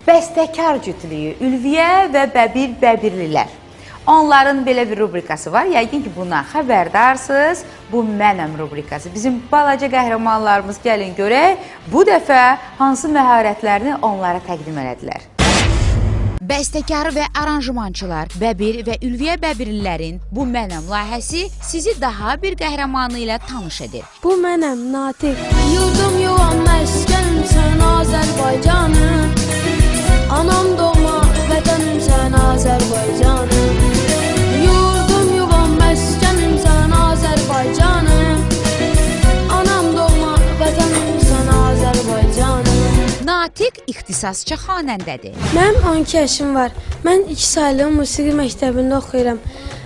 Bəstəkar cütlüyü Ülviyə və Bəbir Bəbirlilər. Onların belə bir rubrikası var. Yəqin ki, bundan xəbərdarsınız. Bu mənəm rubrikası. Bizim balaca qəhrəmanlarımız gəlin görək. Bu dəfə hansı məharətlərini onlara təqdim elədilər. Bəstəkar və aranjmançılar Bəbir və Ülviyə Bəbirlilərin Bu Mənəm layihəsi sizi daha bir qəhrəmanı ilə tanış edir. Bu mənəm Natiq. Yurdum yuvam məskənim sən Azərbaycanım. Anam doğma vətənim sən Azərbaycanım. Yurdum yuvam məskənim sən Azərbaycanım. Anam doğma vətənim sən Azərbaycanım. Natiq ixtisasçı xanəndədir. Mənim 12 yaşım var. Mən 2 saylı musiqi məktəbində oxuyuram.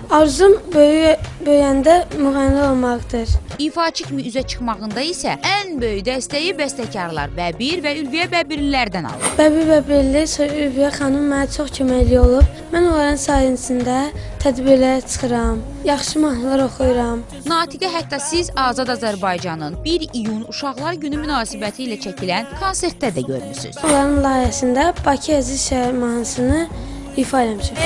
Arzum böyüyəndə müğənni olmaqdır. İfaçı kimi üzə çıxmağında isə ən böyük dəstəyi bəstəkarlar Bəbir və Ülviyə Bəbirlilərdən alır. Bəbir Bəbirli, Ülviyə xanım mənə çox köməkli olub. Mən onların sayəsində tədbirlərə çıxıram, yaxşı mahnılar oxuyuram. Natiqə hətta siz Azad Azərbaycanın 1 iyun Uşaqlar Günü münasibəti ilə çəkilən konsertdə də görmüsünüz. Onların layihəsində Bakı Əziz şəhər mahnısını ifa eləmişəm.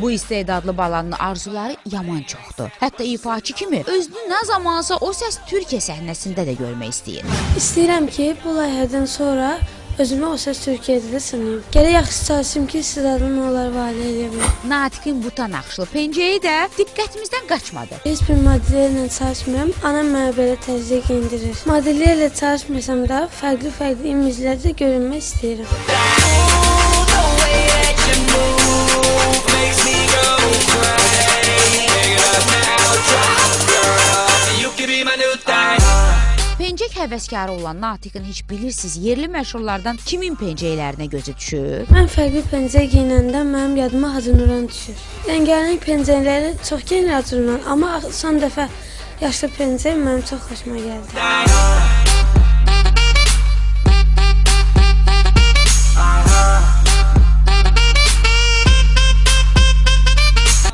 Bu istedadlı balanın arzuları yaman çoxdur. Hətta ifaçı kimi özünü nə zamansa O Səs Türkiyə səhnəsində də görmək istəyir. İstəyirəm ki, bu layihədən sonra özümü O Səs Türkiyədə də sınayım. Gərək yaxşı çalışım ki, istedadımı onlara vali edeyim. Natiqin bu tanaxşlı pencəyi də diqqətimizdən qaçmadı. Heç bir modellərlə çalışmıram. Anam mənə belə təzə giyindirir. Modellərlə çalışmasam da fərqli imizlərdə görünmək istəyirəm. Pencək həvəskarı olan Natiqin heç bilirsiniz yerli məşhurlardan kimin pencəklərinə gözü düşür? Mən fərqli pencək giyinəndə mənim yadıma Hacı Nuran düşür. Rəngarəng pencəkləri çox geyinir Hacı Nuran, amma son dəfə yaşlı pencək mənim çox xoşuma gəldi.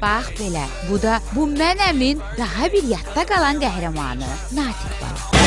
Bax belə, bu da Bu Mənəmin daha bir yadda qalan qəhrəmanı Natiq var.